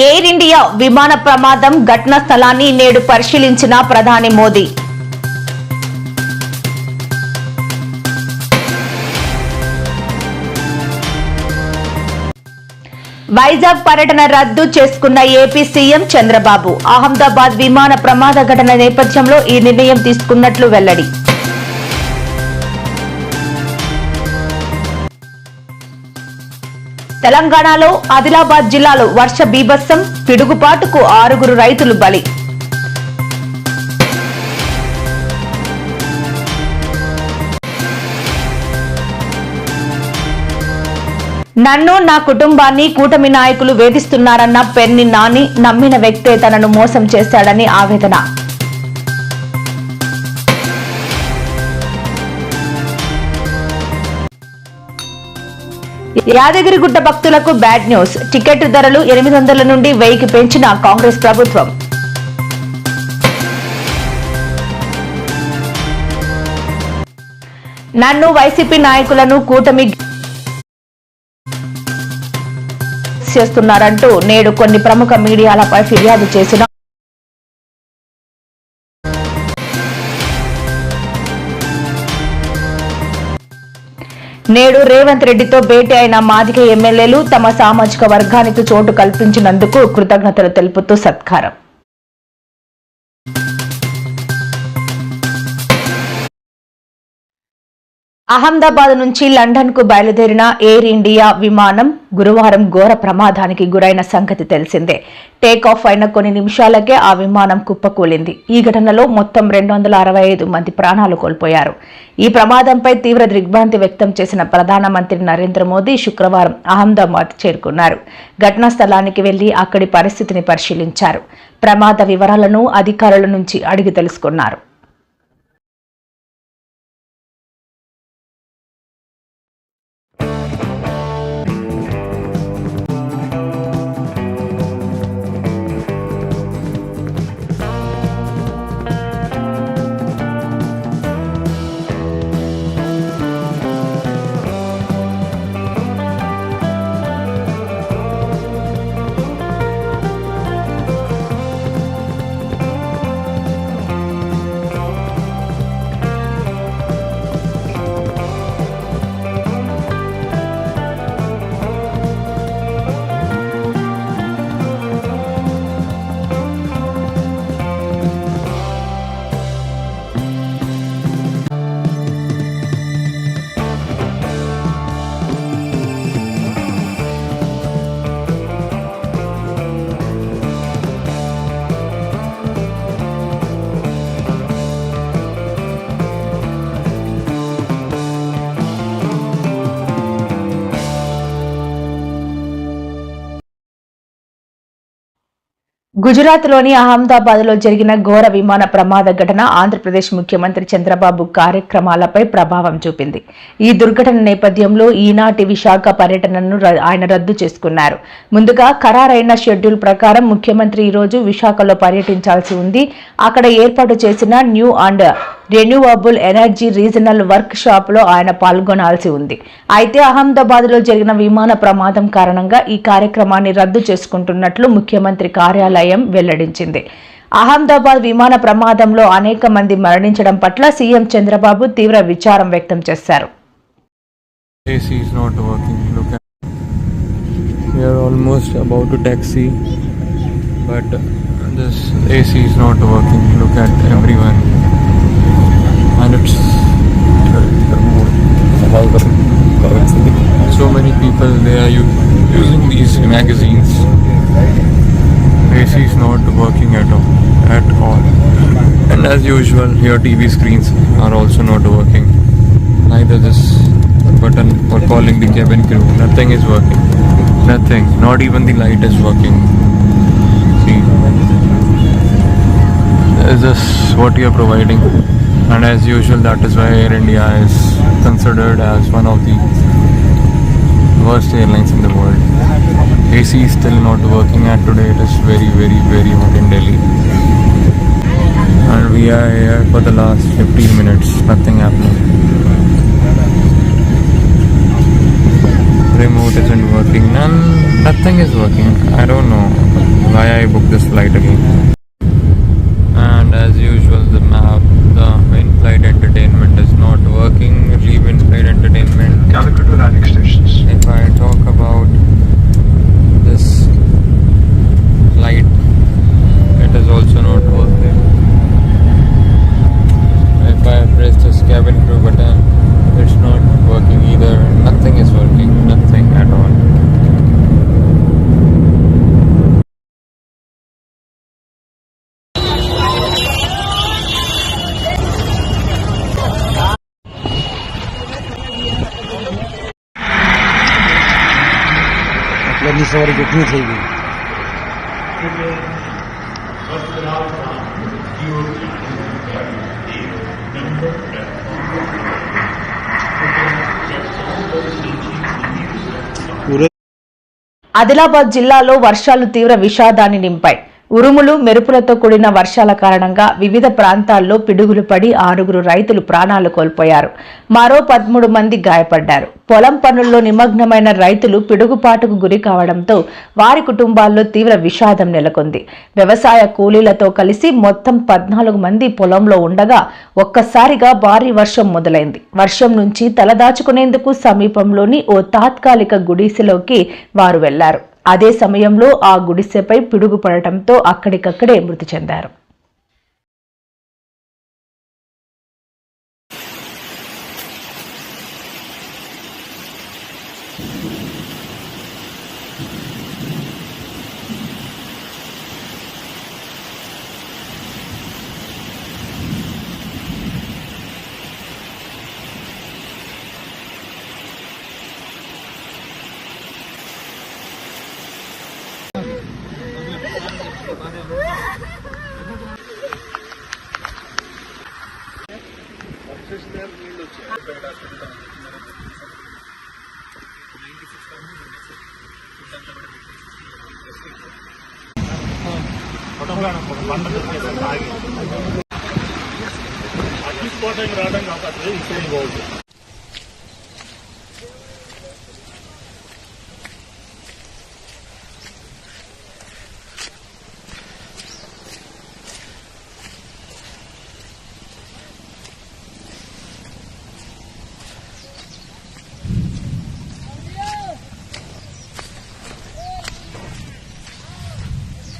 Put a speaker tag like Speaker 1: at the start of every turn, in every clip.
Speaker 1: Air India విమాన ప్రమాదం ఘటనా స్థలాన్ని నేడు పరిశీలించిన ప్రధాని మోదీ. వైజాగ్ పర్యటన రద్దు చేసుకున్న ఏపీ సీఎం చంద్రబాబు. అహ్మదాబాద్ విమాన ప్రమాద ఘటన నేపథ్యంలో ఈ నిర్ణయం తీసుకున్నట్లు వెల్లడి. తెలంగాణలో ఆదిలాబాద్ జిల్లాలో వర్ష బీభత్సం, పిడుగుపాటుకు 6 రైతులు బలి. నన్ను, నా కుటుంబాన్ని కూటమి నాయకులు వేధిస్తున్నారన్న పెన్ని నాని నమ్మిన వ్యక్తే తనను మోసం చేశాడని ఆవేదన. యాదగిరిగుట్ట భక్తులకు బ్యాడ్ న్యూస్. టికెట్ ధరలు 800 నుండి 1000కి పెంచిన కాంగ్రెస్ ప్రభుత్వం. నన్ను, వైసీపీ నాయకులను కూటమి చేస్తున్నారంటూ నేడు కొన్ని ప్రముఖ మీడియాలపై ఫిర్యాదు చేసిన నేడు రేవంత్ రెడ్డితో భేటీ అయిన మాదిగ ఎమ్మెల్యేలు తమ సామాజిక వర్గానికి చోటు కల్పించినందుకు కృతజ్ఞతలు తెలుపుతూ సత్కారం. అహ్మదాబాద్ నుంచి లండన్ కు బయలుదేరిన ఎయిర్ ఇండియా విమానం గురువారం ఘోర ప్రమాదానికి గురైన సంగతి తెలిసిందే. టేకాఫ్ అయిన కొన్ని నిమిషాలకే ఆ విమానం కుప్పకూలింది. ఈ ఘటనలో మొత్తం 265 మంది ప్రాణాలు కోల్పోయారు. ఈ ప్రమాదంపై తీవ్ర దిగ్భ్రాంతి వ్యక్తం చేసిన ప్రధానమంత్రి నరేంద్ర మోదీ శుక్రవారం అహ్మదాబాద్ చేరుకున్నారు. ఘటనా స్థలానికి వెళ్లి అక్కడి పరిస్థితిని పరిశీలించారు. ప్రమాద వివరాలను అధికారుల నుంచి అడిగి తెలుసుకున్నారు. గుజరాత్లోని అహ్మదాబాద్లో జరిగిన ఘోర విమాన ప్రమాద ఘటన ఆంధ్రప్రదేశ్ ముఖ్యమంత్రి చంద్రబాబు కార్యక్రమాలపై ప్రభావం చూపింది. ఈ దుర్ఘటన నేపథ్యంలో ఈనాటి విశాఖ పర్యటనను ఆయన రద్దు చేసుకున్నారు. ముందుగా ఖరారైన షెడ్యూల్ ప్రకారం ముఖ్యమంత్రి ఈరోజు విశాఖలో పర్యటించాల్సి ఉంది. అక్కడ ఏర్పాటు చేసిన new and renewable energy regional work shop లో ఆయన పాల్గొనాల్సి ఉంది. అయితే అహ్మదాబాద్లో జరిగిన విమాన ప్రమాదం కారణంగా ఈ కార్యక్రమాన్ని రద్దు చేసుకుంటున్నట్లు ముఖ్యమంత్రి కార్యాలయం వెల్లడించింది. అహ్మదాబాద్ విమాన ప్రమాదంలో అనేక మంది మరణించడం పట్ల సీఎం చంద్రబాబు తీవ్ర విచారం వ్యక్తం చేశారు.
Speaker 2: And it's so many people, they are using these magazines. AC is not working at all. And as usual, your TV screens are also not working. Neither this button for calling the cabin crew. Nothing is working. Nothing. Not even the light is working. See, is this what you are providing? And as usual, that is why Air India is considered as one of the worst airlines in the world. AC is still not working, and today it is very, very, very hot in Delhi. And we are here for the last 15 minutes, nothing happening. remote isn't working. Nothing is working. I don't know why I booked this flight again. And as usual, the in-flight entertainment is not working. Leave in-flight entertainment.
Speaker 3: Calicut to landing stations.
Speaker 2: If I talk about this flight, it is also not working. If I press this cabin crew button, it's not working either. Nothing is working. Nothing at all.
Speaker 4: એટલી સવારે કેટલી થઈ ગઈ
Speaker 1: ఆదిలాబాద్ జిల్లాలో వర్షాలు తీవ్ర విషాదాన్ని నింపాయి. ఉరుములు మెరుపులతో కూడిన వర్షాల కారణంగా వివిధ ప్రాంతాల్లో పిడుగులు పడి 6 రైతులు ప్రాణాలు కోల్పోయారు. మరో 13 మంది గాయపడ్డారు. పొలం పనుల్లో నిమగ్నమైన రైతులు పిడుగుపాటుకు గురి కావడంతో వారి కుటుంబాల్లో తీవ్ర విషాదం నెలకొంది. వ్యవసాయ కూలీలతో కలిసి మొత్తం 14 మంది పొలంలో ఉండగా ఒక్కసారిగా భారీ వర్షం మొదలైంది. వర్షం నుంచి తలదాచుకునేందుకు సమీపంలోని ఓ తాత్కాలిక గుడిసెలోకి వారు వెళ్లారు. అదే సమయంలో ఆ గుడిసెపై పిడుగు పడటంతో అక్కడికక్కడే మృతి చెందారు.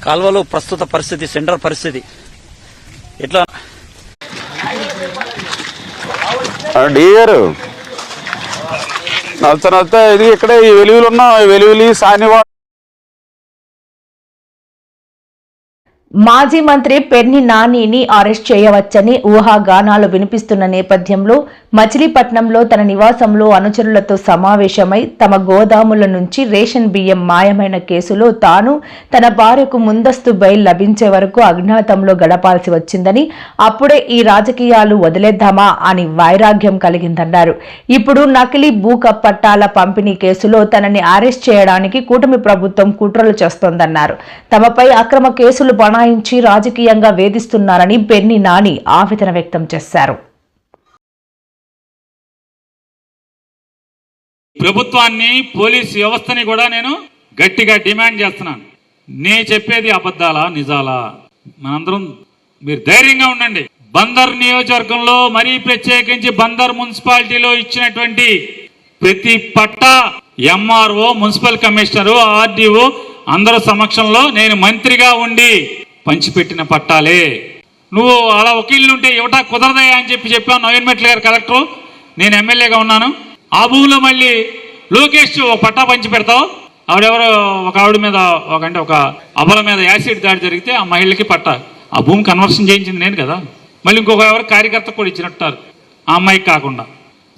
Speaker 4: కాల్వలో ప్రస్తుత పరిస్థితి సెంటర్ పరిస్థితి ఎట్లా
Speaker 5: డి గారు నచ్చ ఇది ఇక్కడ ఈ వెలుగులు ఉన్న వెలుగులి సానివా.
Speaker 1: మాజీ మంత్రి పెర్ని నానిని అరెస్ట్ చేయవచ్చని ఊహాగానాలు వినిపిస్తున్న నేపథ్యంలో మచిలీపట్నంలో తన నివాసంలో అనుచరులతో సమావేశమై తమ గోదాముల నుంచి రేషన్ బియ్యం మాయమైన కేసులో తాను తన భార్యకు ముందస్తు బెయిల్ లభించే వరకు అజ్ఞాతంలో గడపాల్సి వచ్చిందని, అప్పుడే ఈ రాజకీయాలు వదిలేద్దామా అని వైరాగ్యం కలిగిందన్నారు. ఇప్పుడు నకిలీ భూ పట్టాల పంపిణీ కేసులో తనని అరెస్ట్ చేయడానికి కూటమి ప్రభుత్వం కుట్రలు చేస్తోందన్నారు. తమపై అక్రమ కేసులు బనాయించి రాజకీయంగా వేధిస్తున్నారని పెర్ని నాని ఆవేదన వ్యక్తం చేశారు.
Speaker 6: ప్రభుత్వాన్ని పోలీస్ వ్యవస్థని కూడా నేను గట్టిగా డిమాండ్ చేస్తున్నాను. నేను చెప్పేది అబద్ధాలా నిజాలా? మనందరం మీరు ధైర్యంగా ఉండండి. బందర్ నియోజకవర్గంలో మరీ ప్రత్యేకించి బందర్ మున్సిపాలిటీలో ఇచ్చినటువంటి ప్రతి పట్టా ఎంఆర్ఓ, మున్సిపల్ కమిషనరు, ఆర్డీఓ అందరూ సమక్షంలో నేను మంత్రిగా ఉండి పంచిపెట్టిన పట్టాలే. నువ్వు అలా ఒక ఇల్లు ఉంటే ఇవ్వటా కుదరదయా అని చెప్పాను నవీన్ గారు కలెక్టరు. నేను ఎమ్మెల్యేగా ఉన్నాను. ఆ భూమిలో మళ్ళీ లోకేష్ ఒక పట్టా పంచి పెడతావు. ఆవిడెవరో ఒక ఆవిడ మీద ఒక అబల మీద యాసిడ్ దాడి జరిగితే ఆ మహిళకి పట్టా ఆ భూమి కన్వర్షన్ చేయించింది నేను కదా. మళ్ళీ ఇంకొక ఎవరు కార్యకర్త కూడా ఇచ్చినట్టారు ఆ అమ్మాయికి కాకుండా.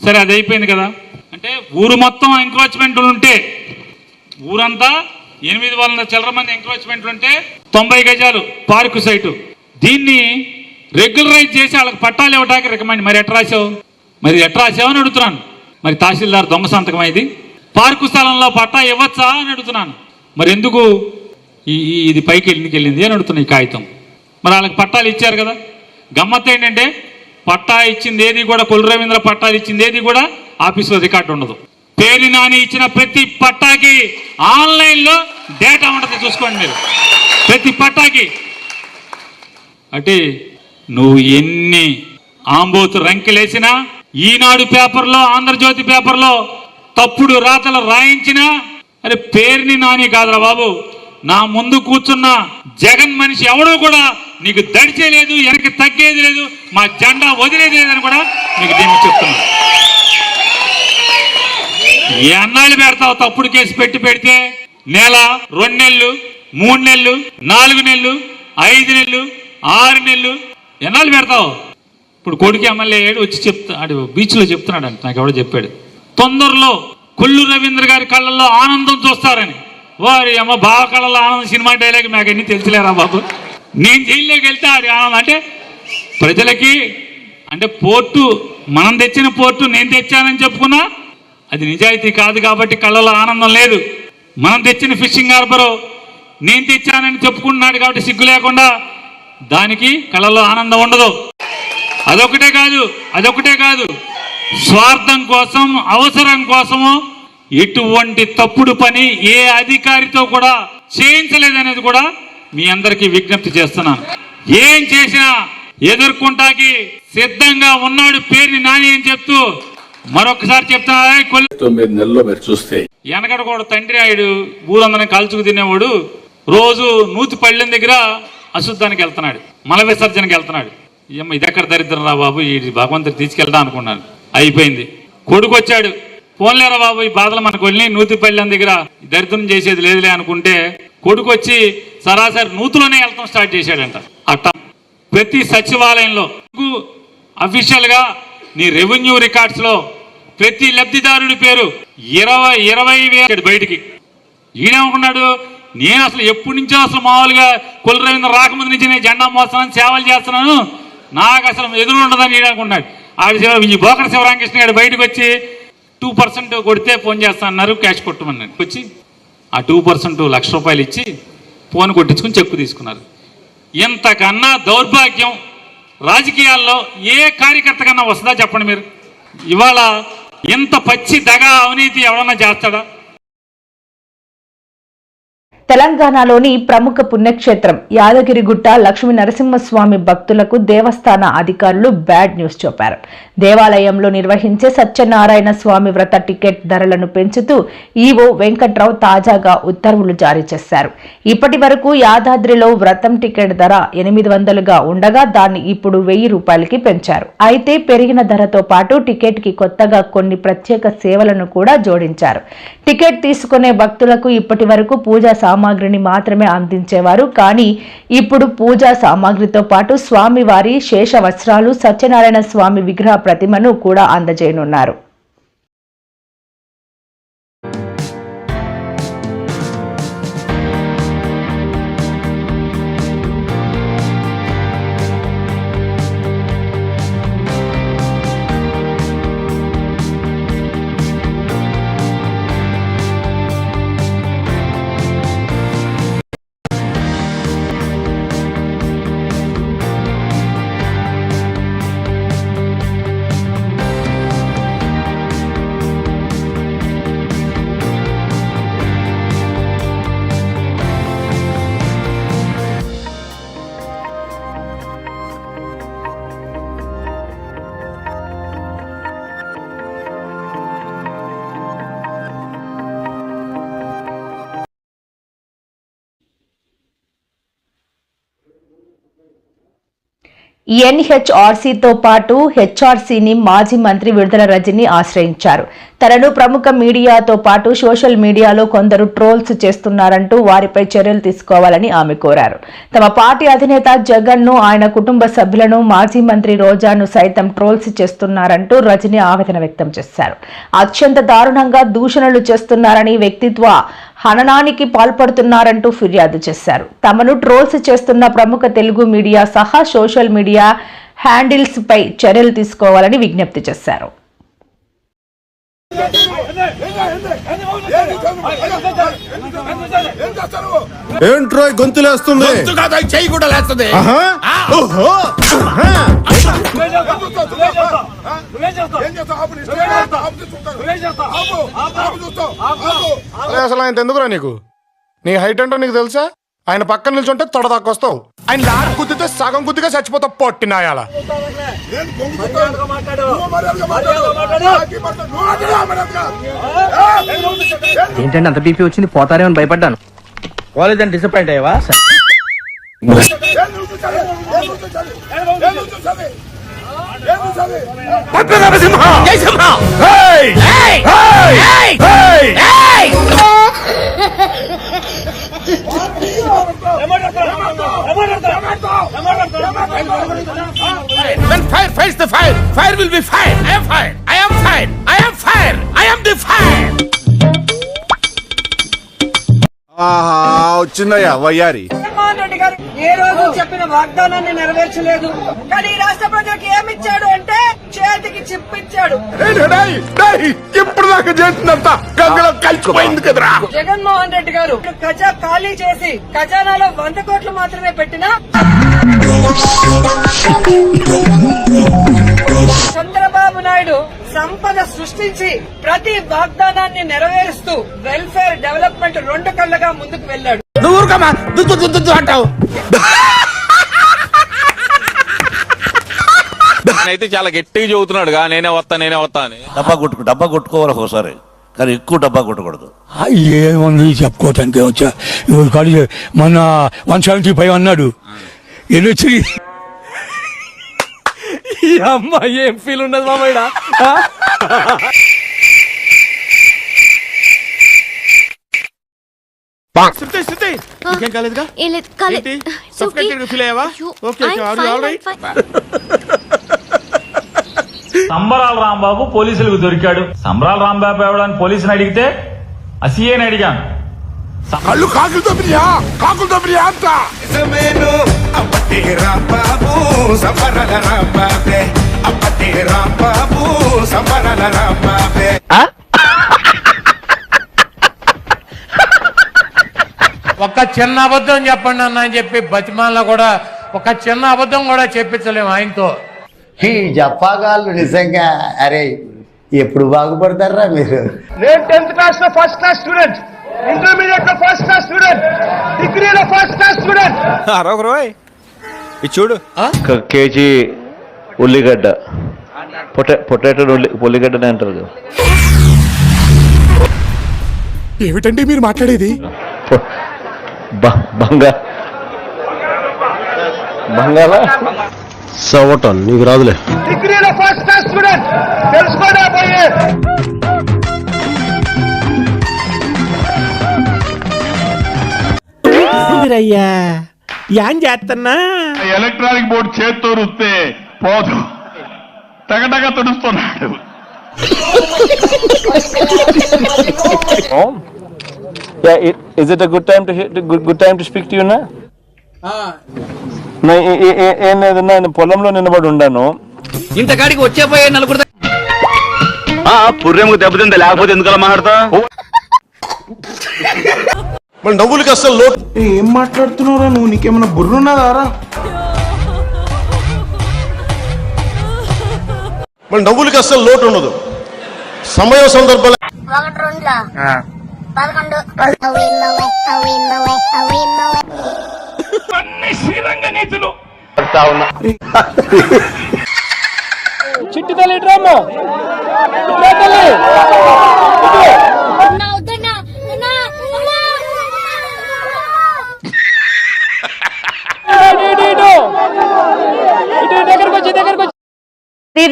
Speaker 6: సరే అది అయిపోయింది కదా. అంటే ఊరు మొత్తం ఎంక్రోచ్మెంట్లు ఉంటే, ఊరంతా 800 చిల్లర మంది ఎంక్రోచ్మెంట్లు ఉంటే 90 గజాలు పార్కు సైటు, దీన్ని రెగ్యులరైజ్ చేసి వాళ్ళకి పట్టాలు ఇవ్వడానికి రికమెండ్. మరి ఎట్లా రాసావు అని అడుగుతున్నాను. మరి తహసీల్దార్ దొంగ సంతకం ఇది. పార్కు స్థలంలో పట్టా ఇవ్వచ్చా అని అడుగుతున్నాను. మరి ఎందుకు ఇది పైకి వెళ్ళింది అని అడుగుతున్నాను ఈ కాగితం. మరి వాళ్ళకి పట్టాలు ఇచ్చారు కదా. గమ్మత్ ఏంటంటే పట్టా ఇచ్చింది ఏది కూడా, కొల్లు రవీంద్ర పట్టాలు ఇచ్చింది ఏది కూడా ఆఫీసులో రికార్డు ఉండదు. పేరు నాని ఇచ్చిన ప్రతి పట్టాకి ఆన్లైన్లో డేటా ఉంటుంది, చూసుకోండి మీరు. ప్రతి పట్టాకి అంటే నువ్వు ఎన్ని ఆంబోతు రంకెలేసినా, ఈనాడు పేపర్లో, ఆంధ్రజ్యోతి పేపర్లో తప్పుడు రాతలు రాయించినా, అరే పేరుని నాని కాదురా బాబు, నా ముందు కూర్చున్న జగన్ మనిషి ఎవడో కూడా నీకు దడిచేలేదు, వెనక్కి తగ్గేది లేదు, మా జెండా వదిలేది లేదని కూడా నీకు దీన్ని చెప్తున్నా. ఎన్నాళ్ళు పెడతావు తప్పుడు కేసు పెడితే? నెల, 2 నెలలు, 3 నెలలు, 4 నెలలు, 5 నెలలు, 6 నెలలు ఎన్నాళ్ళు పెడతావు? ఇప్పుడు కొడుకు ఎమ్మెల్యే అయ్యాడు, వచ్చి చెప్తాడు, బీచ్లో చెప్తున్నాడు అంట, నాకు ఎవడో చెప్పాడు. తొందరలో కొల్లు రవీంద్ర గారి కళ్ళల్లో ఆనందం చూస్తారని. వారి అమ్మ బావ కళ్ళల్లో ఆనందం సినిమా డైలాగ్ నాకు అన్ని తెలిసిలేరా బాబు. నేను జైల్లోకి వెళ్తే అది ఆనందం అంటే ప్రజలకి, అంటే పోర్టు మనం తెచ్చిన పోర్టు నేను తెచ్చానని చెప్పుకున్నా అది నిజాయితీ కాదు కాబట్టి కళ్ళలో ఆనందం లేదు. మనం తెచ్చిన ఫిషింగ్ హార్బరు నేను తెచ్చానని చెప్పుకుంటున్నాడు కాబట్టి సిగ్గు లేకుండా దానికి కళ్ళలో ఆనందం ఉండదు. అదొకటే కాదు, స్వార్థం కోసం, అవసరం కోసము ఎటువంటి తప్పుడు పని ఏ అధికారితో కూడా చేయించలేదనేది కూడా మీ అందరికీ విజ్ఞప్తి చేస్తున్నాను. ఏం చేసినా ఎదుర్కొంటాకి సిద్ధంగా ఉన్నాడు పేరుని నాని అని చెప్తూ మరొకసారి చెప్తా.
Speaker 3: 9 నెలల్లో మీరు చూస్తే
Speaker 6: వెనకడ కూడా తండ్రి ఆయుడు ఊరందరం కాల్చుకు తినేవాడు రోజు నూతి పళ్ళెం దగ్గర అశుద్ధానికి వెళ్తున్నాడు, మల విసర్జనకి వెళ్తున్నాడు. ఇది ఎక్కడ దరిద్రం రా బాబు, ఈ భగవంతుడు తీసుకెళ్తా అనుకున్నాను. అయిపోయింది. కొడుకు వచ్చాడు, పోన్లేరా బాబు ఈ బాధలు మనకు వెళ్ళి నూతి పళ్ళెం దగ్గర దరిద్రం చేసేది లేదులే అనుకుంటే కొడుకు వచ్చి సరాసరి నూతులోనే వెళ్తాం స్టార్ట్ చేశాడంట. అట్ట ప్రతి సచివాలయంలో అఫీషియల్ గా నీ రెవెన్యూ రికార్డ్స్ లో ప్రతి లబ్ధిదారుడి పేరు 20,000 బయటికి. ఈయనేమనుకున్నాడు, నేను అసలు ఎప్పటి నుంచో అసలు మామూలుగా కొల్లు రవీంద్ర రాకముందు నుంచి నేను జెండా మోస్తున్నాను, సేవలు చేస్తున్నాను, నాకు అసలు ఎదురు ఉండదని ఈయననుకున్నాడు. ఈ బోకర శివరామకృష్ణ గారు బయటకు వచ్చి 2% కొడితే ఫోన్ చేస్తా అన్నారు, క్యాష్ కొట్టమన్నాడు. వచ్చి ఆ 2% ₹1,00,000 ఇచ్చి ఫోన్ కొట్టించుకుని చెక్కు తీసుకున్నారు. ఇంతకన్నా దౌర్భాగ్యం రాజకీయాల్లో ఏ కార్యకర్త కన్నా వస్తుందా చెప్పండి మీరు? ఇవాళ ఇంత పచ్చి దగా అవినీతి ఎవరన్నా చేస్తాడా?
Speaker 1: తెలంగాణలోని ప్రముఖ పుణ్యక్షేత్రం యాదగిరిగుట్ట లక్ష్మీ నరసింహస్వామి భక్తులకు దేవస్థాన అధికారులు బ్యాడ్ న్యూస్ చెప్పారు. దేవాలయంలో నిర్వహించే సత్యనారాయణ స్వామి వ్రత టికెట్ ధరలను పెంచుతూ ఈవో వెంకట్రావు తాజాగా ఉత్తర్వులు జారీ చేశారు. ఇప్పటి వరకు యాదాద్రిలో వ్రతం టికెట్ ధర 800గా ఉండగా దాన్ని ఇప్పుడు ₹1,000కి పెంచారు. అయితే పెరిగిన ధరతో పాటు టికెట్ కి కొత్తగా కొన్ని ప్రత్యేక సేవలను కూడా జోడించారు. టికెట్ తీసుకునే భక్తులకు ఇప్పటి వరకు పూజా సామాగ్రిని మాత్రమే అందించేవారు. కానీ ఇప్పుడు పూజా సామాగ్రితో పాటు స్వామివారి శేష వస్త్రాలు, సత్యనారాయణ స్వామి విగ్రహ ప్రతిమను కూడా అందజేయనున్నారు. ఎన్హెచ్ఆర్సీతో పాటు హెచ్ఆర్సీని మాజీ మంత్రి విడుదల రజని ఆశ్రయించారు. తనను ప్రముఖ మీడియాతో పాటు సోషల్ మీడియాలో కొందరు ట్రోల్స్ చేస్తున్నారంటూ వారిపై చర్యలు తీసుకోవాలని ఆమె కోరారు. తమ పార్టీ అధినేత జగన్ ను, ఆయన కుటుంబ సభ్యులను, మాజీ మంత్రి రోజాను సైతం ట్రోల్స్ చేస్తున్నారంటూ రజని ఆవేదన వ్యక్తం చేశారు. అత్యంత దారుణంగా దూషణలు చేస్తున్నారని, వ్యక్తిత్వ హననానికి పాల్పడుతున్నారంటూ ఫిర్యాదు చేశారు. తమను ట్రోల్స్ చేస్తున్న ప్రముఖ తెలుగు మీడియా సహా సోషల్ మీడియా హ్యాండిల్స్ పై చర్యలు తీసుకోవాలని విజ్ఞప్తి చేశారు.
Speaker 7: ఏంట్రో గొంతులేస్తుంది, చెయ్యి కూడా లేస్తుంది. అసలు ఆయన ఎందుకురా నీకు? నీ హైట్ ఏంటో నీకు తెలుసా? ఆయన పక్కన నిల్చుంటే తొడ దాకొస్తావు. ఆయన లారీ గుద్దితే సగం గుద్దిగా చచ్చిపోతావు పొట్టినాయాల.
Speaker 8: ఏంటంటే అంత బీపీ వచ్చింది? పోతారేమని భయపడ్డాను. కాలేజ్ అని డిసప్పాయింట్ అయ్యావా?
Speaker 7: When fire fights the fire, fire will be fire. I am fire. I am fire. I am fire. I am the fire.
Speaker 9: ఆహా, వచ్చిందయ్యా వయ్యారి.
Speaker 10: జగన్మోహన్ రెడ్డి గారు ఏ రోజు చెప్పిన వాగ్దానాన్ని నెరవేర్చలేదు. కానీ ఈ రాష్ట్ర ప్రజలకు ఏమిచ్చాడు అంటే చేతికి చిప్పిచ్చాడు.
Speaker 7: ఇప్పుడు దాకా చేసినంత గంగలో కలిసిపోయింది కదరా.
Speaker 10: జగన్మోహన్ రెడ్డి గారు ఖజా ఖాళీ చేసి ఖజానాలో 100 కోట్లు మాత్రమే పెట్టినా చంద్రబాబు నాయుడు సంపద సృష్టించి ప్రతి వాగ్దానాన్ని నెరవేరుస్తూ వెల్ఫేర్ డెవలప్మెంట్ 2 కళ్ళగా ముందుకు వెళ్ళాడు.
Speaker 7: నువ్వు ఊరుకోమా, దుద్దు దుద్దు దుద్దు అంటావు.
Speaker 5: అయితే చాలా గట్టిగా చెబుతున్నాడుగా, నేనే వస్తా అని.
Speaker 4: డబ్బా కొట్టుకోవాలి ఒకసారి, కానీ ఎక్కువ డబ్బా కొట్టకూడదు.
Speaker 8: ఏముంది చెప్పుకోవటానికి వచ్చా. మొన్న 175 అన్నాడు. ఎన్నొచ్చి ఈ అమ్మాయి ఏం ఫీల్ ఉండదు మామయ్య.
Speaker 7: ఇంకేం కాలేదుగా? ఫీల్ అయ్యావా? ఓకే,
Speaker 6: సంబరాల రాంబాబు పోలీసులకు దొరికాడు. సంబరాల రాంబాబు ఎవడని పోలీసుని అడిగితే అసీఏని అడిగాను.
Speaker 7: కళ్ళు కాకులతో ప్రియా అంట.
Speaker 11: ఒక చిన్న అబద్ధం చెప్పండి అన్న అని చెప్పి బతిమాల కూడా ఒక చిన్న అబద్ధం కూడా చెప్పించలేము ఆయనతో.
Speaker 8: ఈ జప్పాగాళ్ళు నిజంగా అరే ఎప్పుడు బాగుపడతారా మీరు?
Speaker 11: నేను 10th క్లాస్ లో ఫస్ట్ క్లాస్ స్టూడెంట్, ఇంటర్మీడియట్ లో ఫస్ట్ క్లాస్ స్టూడెంట్, డిగ్రీలో ఫస్ట్ క్లాస్ స్టూడెంట్.
Speaker 9: చూడు,
Speaker 4: కేజీ ఉల్లిగడ్డ, పొటాటో ఉల్లిగడ్డనే అంటారు.
Speaker 7: ఏమిటండి మీరు మాట్లాడేది?
Speaker 4: బంగాళ
Speaker 9: సవటం నీకు రాదులే.
Speaker 11: డిగ్రీలో ఫస్ట్ క్లాస్ స్టూడెంట్ తెలుసుకోడా పోయే.
Speaker 8: అయ్యా ఏం చేస్తున్నా?
Speaker 5: ఎలక్ట్రానిక్ బోర్డు చేత్తో రుస్తే పోదు, తగటగా తుడుస్తున్నాడు.
Speaker 4: Is it a good time to speak to you now? ఏం లేదు, నేను పొలంలో నిలబడి ఉండాను.
Speaker 8: ఇంతకాడికి వచ్చే పోయే నలుగురు
Speaker 5: పుర్రెముకు దెబ్బతింది, లేకపోతే ఎందుకలా మాట్లాడతా?
Speaker 9: మన డబ్బులకి అసలు లోటు.
Speaker 7: ఏం మాట్లాడుతున్నావురా నువ్వు? నీకేమన్నా బుర్రున్నదారా?
Speaker 9: మన డబ్బులకి అసలు లోటు ఉండదు. సమయం సందర్భాలు
Speaker 10: 1 2 11
Speaker 5: అన్ని శ్రీరంగ నీతులు.
Speaker 11: చిట్టి తల్లి డ్రామో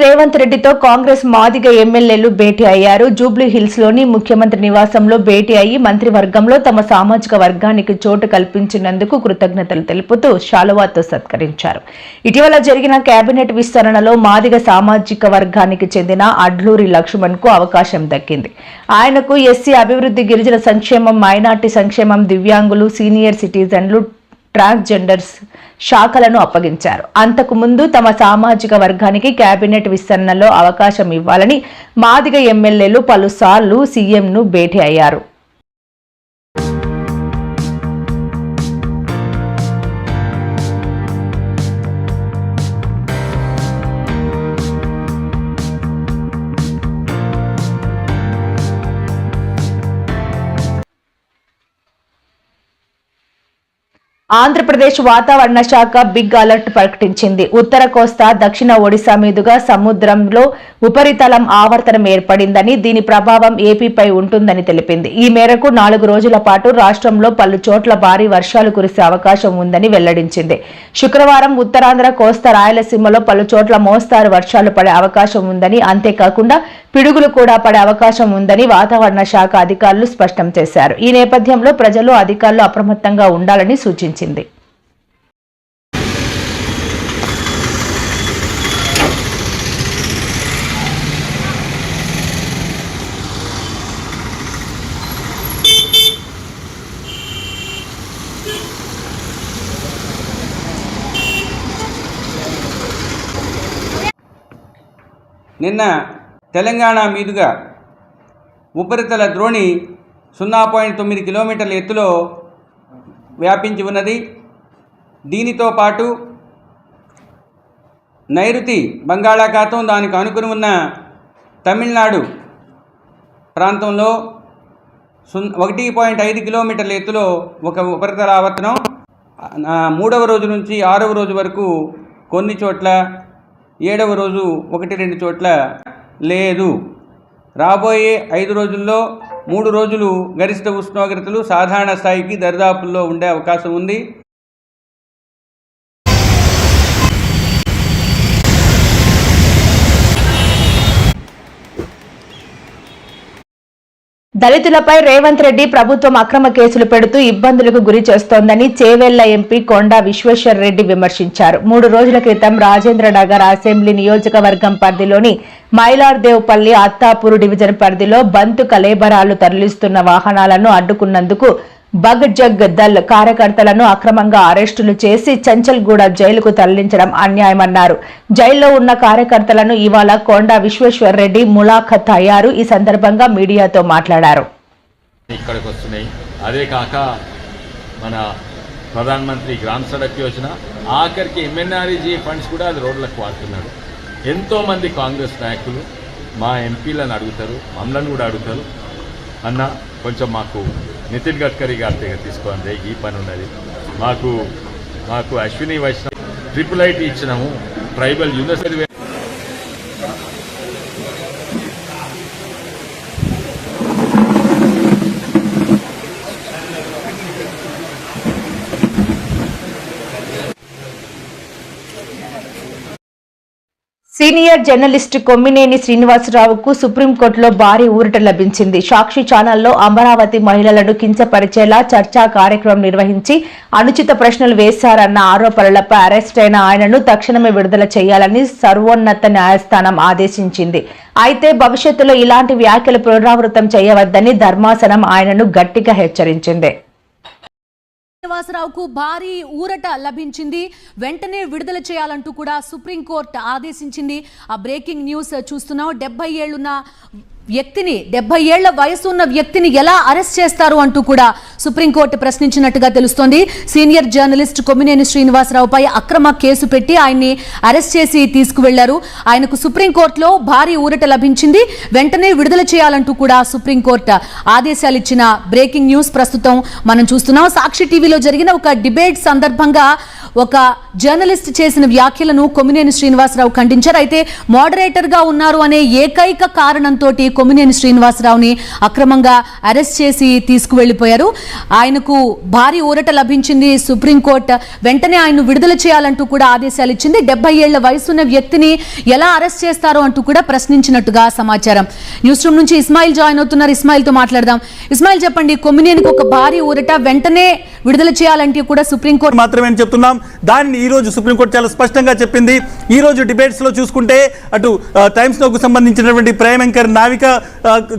Speaker 1: రేవంత్ రెడ్డితో కాంగ్రెస్ మాదిగ ఎమ్మెల్యేలు భేటీ అయ్యారు. జూబ్లీ హిల్స్ లోని ముఖ్యమంత్రి నివాసంలో భేటీ అయ్యి మంత్రివర్గంలో తమ సామాజిక వర్గానికి చోటు కల్పించినందుకు కృతజ్ఞతలు తెలుపుతూ శాలువాతో సత్కరించారు. ఇటీవల జరిగిన కేబినెట్ విస్తరణలో మాదిగ సామాజిక వర్గానికి చెందిన అడ్లూరి లక్ష్మణ్ కు అవకాశం దక్కింది. ఆయనకు ఎస్సీ అభివృద్ధి, గిరిజన సంక్షేమం, మైనార్టీ సంక్షేమం, దివ్యాంగులు, సీనియర్ సిటిజన్లు, ట్రాన్స్జెండర్స్ శాఖలను అప్పగించారు. అంతకు ముందు తమ సామాజిక వర్గానికి కేబినెట్ విస్తరణలో అవకాశం ఇవ్వాలని మాదిగ ఎమ్మెల్యేలు పలుసార్లు సీఎంను భేటీ అయ్యారు. ఆంధ్రప్రదేశ్ వాతావరణ శాఖ బిగ్ అలర్ట్ ప్రకటించింది. ఉత్తర కోస్తా, దక్షిణ ఒడిశా మీదుగా సముద్రంలో ఉపరితలం ఆవర్తనం ఏర్పడిందని, దీని ప్రభావం ఏపీపై ఉంటుందని తెలిపింది. ఈ మేరకు 4 రోజుల పాటు రాష్ట్రంలో పలు చోట్ల భారీ వర్షాలు కురిసే అవకాశం ఉందని వెల్లడించింది. శుక్రవారం ఉత్తరాంధ్ర, కోస్తా, రాయలసీమలో పలు చోట్ల మోస్తారు వర్షాలు పడే అవకాశం ఉందని, అంతేకాకుండా పిడుగులు కూడా పడే అవకాశం ఉందని వాతావరణ శాఖ అధికారులు స్పష్టం చేశారు. ఈ నేపథ్యంలో ప్రజలు, అధికారులు అప్రమత్తంగా ఉండాలని సూచించింది.
Speaker 12: నిన్న తెలంగాణ మీదుగా ఉపరితల ద్రోణి 0.9 కిలోమీటర్ల ఎత్తులో వ్యాపించి ఉన్నది. దీనితో పాటు నైరుతి బంగాళాఖాతం, దానికి ఆనుకుని ఉన్న తమిళనాడు ప్రాంతంలో 1.5 కిలోమీటర్ల ఎత్తులో ఒక ఉపరితల ఆవర్తనం 3వ రోజు నుంచి 6వ రోజు వరకు కొన్ని చోట్ల, 7వ రోజు 1-2 చోట్ల లేదు. రాబోయే 5 రోజుల్లో 3 రోజులు గరిష్ట ఉష్ణోగ్రతలు సాధారణ స్థాయికి దరిదాపుల్లో ఉండే అవకాశం ఉంది.
Speaker 1: దళితులపై రేవంత్ రెడ్డి ప్రభుత్వం అక్రమ కేసులు పెడుతూ ఇబ్బందులకు గురి చేస్తోందని చేవెళ్ల ఎంపీ కొండా విశ్వేశ్వర్ రెడ్డి విమర్శించారు. 3 రోజుల క్రితం రాజేంద్రనగర్ అసెంబ్లీ నియోజకవర్గం పరిధిలోని మైలార్దేవ్పల్లి, అత్తాపూర్ డివిజన్ పరిధిలో బంతు కలేబరాలు తరలిస్తున్న వాహనాలను అడ్డుకున్నందుకు బగ్ జగ్ దళ్ కార్యకర్తలను అక్రమంగా అరెస్టులు చేసి చంచల్గూడ జైలుకు తరలించడం అన్యాయమన్నారు. జైల్లో ఉన్న కార్యకర్తలను ఇవాళ కొండా విశ్వేశ్వర్ రెడ్డి ములాఖత్ అయ్యారు. ఈ సందర్భంగా మీడియాతో మాట్లాడారు.
Speaker 13: ఇక్కడికి వస్తున్నాయి. అదే కాక మన ప్రధానమంత్రి గ్రామ సడక్ యోజన, ఆఖరికి ఎంఎన్ఆర్ఈజీ ఫండ్స్ కూడా అది రోడ్లకు వాడుతున్నాడు. ఎంతోమంది కాంగ్రెస్ నాయకులు మా ఎంపీలను అడుగుతారు, మమ్మల్ని కూడా అడుగుతారు, అన్న కొంచెం మాకు నితిన్ గడ్కరీ గారి దగ్గర తీసుకోండి, ఈ పని ఉన్నది మాకు అశ్విని వైష్ణవ్ IIIT ఇచ్చినాము, tribal university
Speaker 1: senior journalist Kommineni శ్రీనివాసరావుకు సుప్రీంకోర్టులో భారీ ఊరట లభించింది. సాక్షి ఛానల్లో అమరావతి మహిళలను కించపరిచేలా చర్చా కార్యక్రమం నిర్వహించి అనుచిత ప్రశ్నలు వేశారన్న ఆరోపణలపై అరెస్ట్ అయిన ఆయనను తక్షణమే విడుదల చేయాలని సర్వోన్నత న్యాయస్థానం ఆదేశించింది. అయితే భవిష్యత్తులో ఇలాంటి వ్యాఖ్యలు పునరావృతం చేయవద్దని ధర్మాసనం ఆయనను గట్టిగా హెచ్చరించింది.
Speaker 14: శ్రీనివాసరావుకు భారీ ఊరట లభించింది. వెంటనే విడుదల చేయాలంటూ కూడా సుప్రీంకోర్టు ఆదేశించింది. ఆ బ్రేకింగ్ న్యూస్ చూస్తున్నాం. 70 ఏళ్లున్న వ్యక్తిని, 70 ఏళ్ల వయసు ఉన్న వ్యక్తిని ఎలా అరెస్ట్ చేస్తారు అంటూ కూడా సుప్రీంకోర్టు ప్రశ్నించినట్టుగా తెలుస్తోంది. సీనియర్ జర్నలిస్ట్ కొమ్మినేని శ్రీనివాసరావుపై అక్రమ కేసు పెట్టి ఆయన్ని అరెస్ట్ చేసి తీసుకువెళ్లారు. ఆయనకు సుప్రీంకోర్టులో భారీ ఊరట లభించింది. వెంటనే విడుదల చేయాలంటూ కూడా సుప్రీంకోర్టు ఆదేశాలు ఇచ్చిన బ్రేకింగ్ న్యూస్ ప్రస్తుతం మనం చూస్తున్నాం. సాక్షి టీవీలో జరిగిన ఒక డిబేట్ సందర్భంగా ఒక జర్నలిస్ట్ చేసిన వ్యాఖ్యలను కొమ్మినేని శ్రీనివాసరావు ఖండించారు. అయితే మోడరేటర్ గా ఉన్నారు అనే ఏకైక కారణంతో కొమ్మినేని శ్రీనివాసరావుని అక్రమంగా అరెస్ట్ చేసి తీసుకువెళ్లిపోయారు. ఆయనకు భారీ ఊరట లభించింది. సుప్రీంకోర్టు వెంటనే ఆయన విడుదల చేయాలంటూ కూడా ఆదేశాలు ఇచ్చింది. 70 ఏళ్ల వయసున్న వ్యక్తిని ఎలా అరెస్ట్ చేస్తారో అంటూ కూడా ప్రశ్నించినట్టుగా సమాచారం. న్యూస్ రూమ్ నుంచి ఇస్మాయిల్ జాయిన్ అవుతున్నారు. ఇస్మాయిల్ తో మాట్లాడదాం. ఇస్మాయిల్ చెప్పండి, కొమ్మినేనికి ఒక భారీ ఊరట, వెంటనే విడుదల చేయాలంటే కూడా సుప్రీంకోర్టు
Speaker 15: మాత్రమే చెప్తున్నాం. దానిని ఈ రోజు సుప్రీంకోర్టు చాలా స్పష్టంగా చెప్పింది. ఈ రోజు డిబేట్స్ లో చూసుకుంటే అటు టైమ్స్ నోకు సంబంధించినటువంటి ప్రైమ్ యాంకర్ నావిక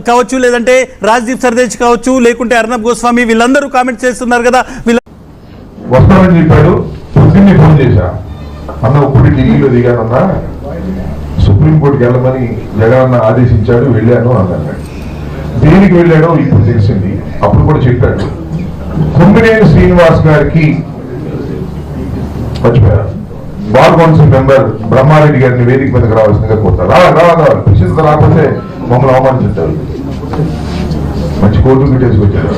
Speaker 15: కావచ్చు, లేదంటే రాజ్దీప్ సర్దేశ్ కావచ్చు, లేకుంటే అర్నబ్ గోస్వామి, వీళ్ళందరూ కామెంట్ చేస్తున్నారు కదా.
Speaker 16: వస్తామని చెప్పాడు. పొద్దున్నే ఫోన్ చేశా, అన్న ఇప్పుడు ఢిల్లీలో దిగానన్నా, సుప్రీంకోర్టుకి వెళ్ళమని జగనన్న ఆదేశించాడు, వెళ్ళాను అన్నాడు. దేనికి వెళ్ళాడో ఇప్పుడు తెలిసింది. అప్పుడు కూడా చెప్పాడు, కొమ్మినేని శ్రీనివాస్ గారికి మర్చిపోయారు, బార్ కౌన్సిల్ మెంబర్ బ్రహ్మారెడ్డి గారిని వేదిక మీదకి రావాల్సిందిగా కోరుతారు. రావాలి పిలిచింది, రాకపోతే మమ్మల్ని అవమానించారు. మంచి కోర్టు గిట్టేసుకొచ్చారు.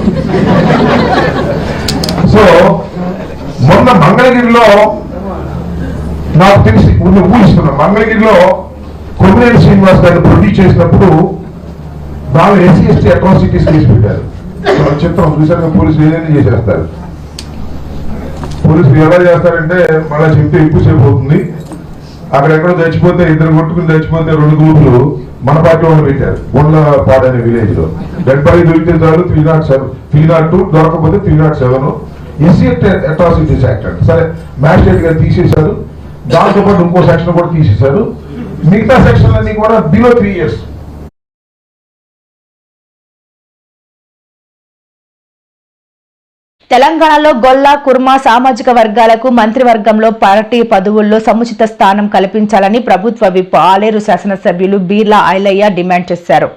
Speaker 16: సో మంగళగిరిలో నాకు తెలిసి ఊహిస్తున్నాను, మంగళగిరిలో కొమ్మినేని శ్రీనివాస్ గారిని ప్రొడ్యూస్ చేసినప్పుడు బాగా SC/ST అట్రాసిటీస్ కేసు పెట్టారు. చిత్రం చూసాక పోలీసులు ఏదైనా చేసేస్తారు. పోలీసులు ఎలా చేస్తారంటే మళ్ళీ చెప్తే ఎక్కువసేపు అవుతుంది, అక్కడెక్కడో చచ్చిపోతే ఇద్దరు కొట్టుకుని చచ్చిపోతే 2 గ్రూపులు మన పార్టీ వాళ్ళు పెట్టారు గుండ్లపాడు అనే విలేజ్ లో. డెడ్ బాడీ దొరికితే చాలు 302 దొరకకపోతే 307 SC అట్రాసిటీస్ యాక్ట్ అండి. సరే మ్యాజిస్ట్రేట్ గారు తీసేశారు, దాంతో పాటు ఇంకో సెక్షన్ కూడా తీసేశారు. మిగతా సెక్షన్లన్నీ కూడా బిలో 3 years.
Speaker 1: తెలంగాణలో గొల్ల కుర్మ సామాజిక వర్గాలకు మంత్రివర్గంలో పార్టీ పదవుల్లో సముచిత స్థానం కల్పించాలని ప్రభుత్వ విప్ ఆలేరు శాసనసభ్యులు బీర్లా ఐలయ్య డిమాండ్ చేశారు.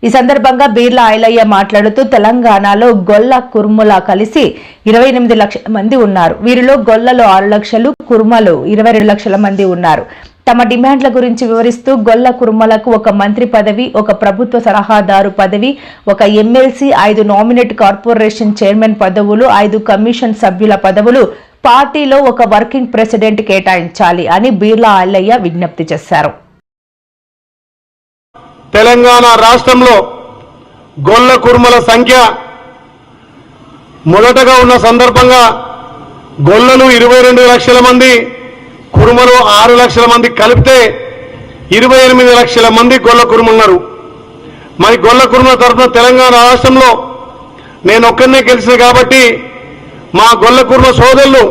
Speaker 1: ఈ సందర్భంగా బీర్లా ఐలయ్య మాట్లాడుతూ తెలంగాణలో గొల్ల కుర్ముల కలిసి 28 లక్షల మంది ఉన్నారు. వీరిలో గొల్లలో 6 లక్షలు, కుర్మలు 22 లక్షల మంది ఉన్నారు. తమ డిమాండ్ల గురించి వివరిస్తూ గొల్ల కుర్మలకు ఒక మంత్రి పదవి, ఒక ప్రభుత్వ సలహాదారు పదవి, ఒక ఎమ్మెల్సీ, 5 నామినేట్ కార్పొరేషన్ చైర్మన్ పదవులు, 5 కమిషన్ సభ్యుల పదవులు, పార్టీలో ఒక వర్కింగ్ ప్రెసిడెంట్ కేటాయించాలి అని బీర్లా ఐలయ్య విజ్ఞప్తి చేశారు.
Speaker 5: తెలంగాణ రాష్ట్రంలో గొల్ల కుర్మల సంఖ్య మొదటగా ఉన్న సందర్భంగా గొల్లలు 22 లక్షల మంది, కురుమలు 6 లక్షల మంది కలిపితే 28 లక్షల మంది గొల్ల కురుమున్నారు. మరి గొల్ల కురుముల తరఫున తెలంగాణ రాష్ట్రంలో నేను ఒక్కరినే గెలిచిన కాబట్టి మా గొల్ల కురుమ సోదరులు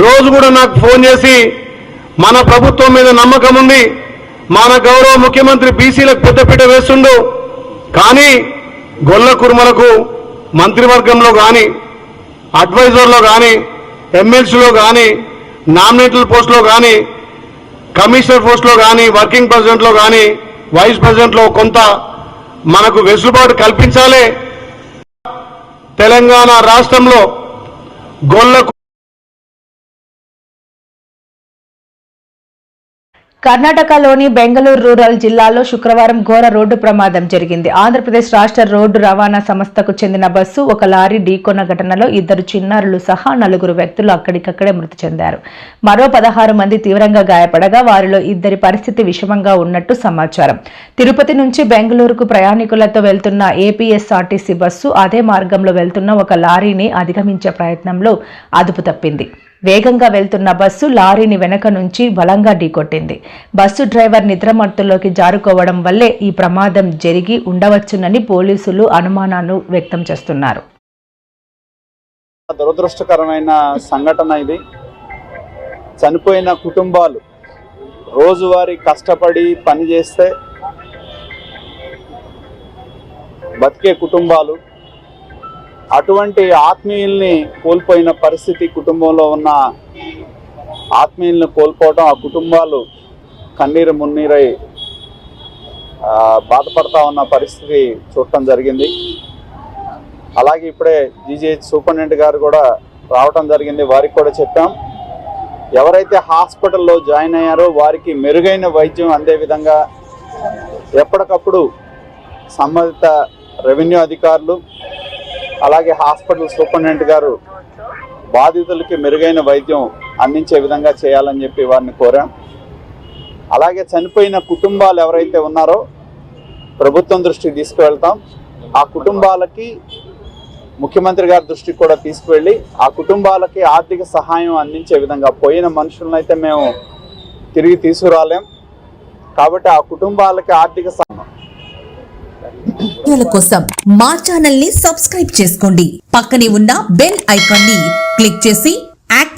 Speaker 5: రోజు కూడా నాకు ఫోన్ చేసి మన ప్రభుత్వం మీద నమ్మకం ఉంది, మన గౌరవ ముఖ్యమంత్రి బీసీలకు పెద్దపీట వేస్తుండు, కానీ గొల్ల కురుమలకు మంత్రివర్గంలో కానీ అడ్వైజర్లో కానీ ఎమ్మెల్సీలో కానీ నామినేటెడ్ పోస్టులో కానీ కమిషనర్ పోస్టులో కానీ వర్కింగ్ ప్రెసిడెంట్లో కానీ వైస్ ప్రెసిడెంట్లో కొంత మనకు వెసులుబాటు కల్పించాలి. తెలంగాణ రాష్ట్రంలో గొల్ల
Speaker 1: కర్ణాటకలోని బెంగళూరు రూరల్ జిల్లాలో శుక్రవారం ఘోర రోడ్డు ప్రమాదం జరిగింది. ఆంధ్రప్రదేశ్ రాష్ట్ర రోడ్డు రవాణా సంస్థకు చెందిన బస్సు ఒక లారీ ఢీకొన్న ఘటనలో 2 చిన్నారులు సహా 4 వ్యక్తులు అక్కడికక్కడే మృతి చెందారు. మరో 16 మంది తీవ్రంగా గాయపడగా వారిలో 2 పరిస్థితి విషమంగా ఉన్నట్టు సమాచారం. తిరుపతి నుంచి బెంగళూరుకు ప్రయాణికులతో వెళ్తున్న ఏపీఎస్ఆర్టీసీ బస్సు అదే మార్గంలో వెళ్తున్న ఒక లారీని అధిగమించే ప్రయత్నంలో అదుపు తప్పింది. వేగంగా వెళ్తున్న బస్సు లారీని వెనక నుంచి బలంగా ఢీకొట్టింది. బస్సు డ్రైవర్ నిద్రమత్తులోకి జారుకోవడం వల్లే ఈ ప్రమాదం జరిగి ఉండవచ్చునని పోలీసులు అనుమానాలు వ్యక్తం చేస్తున్నారు.
Speaker 5: దురదృష్టకరమైన సంఘటన ఇది. చనిపోయిన కుటుంబాలు రోజువారీ కష్టపడి పనిచేస్తే బతికే కుటుంబాలు, అటువంటి ఆత్మీయుల్ని కోల్పోయిన పరిస్థితి, కుటుంబంలో ఉన్న ఆత్మీయుల్ని కోల్పోవడం, ఆ కుటుంబాలు కన్నీరు మున్నీరై బాధపడతా ఉన్న పరిస్థితి చూడటం జరిగింది. అలాగే ఇప్పుడే జీజీహెచ్ సూపరింటెండెంట్ గారు కూడా రావటం జరిగింది. వారికి కూడా చెప్పాం, ఎవరైతే హాస్పిటల్లో జాయిన్ అయ్యారో వారికి మెరుగైన వైద్యం అందే విధంగా ఎప్పటికప్పుడు సంబంధిత రెవెన్యూ అధికారులు అలాగే హాస్పిటల్ సూపరింటెండెంట్ గారు బాధితులకి మెరుగైన వైద్యం అందించే విధంగా చేయాలని చెప్పి వారిని కోరాం. అలాగే చనిపోయిన కుటుంబాలు ఎవరైతే ఉన్నారో ప్రభుత్వం దృష్టికి తీసుకువెళ్తాం. ఆ కుటుంబాలకి ముఖ్యమంత్రి గారి దృష్టికి కూడా తీసుకువెళ్ళి ఆ కుటుంబాలకి ఆర్థిక సహాయం అందించే విధంగా, పోయిన మనుషులను అయితే మేము తిరిగి తీసుకురాలేం కాబట్టి ఆ కుటుంబాలకి ఆర్థిక సహాయం
Speaker 17: కోసం మా ఛానల్ ని సబ్స్క్రైబ్ చేసుకోండి. పక్కనే ఉన్న బెల్ ఐకాన్ ని క్లిక్ చేసి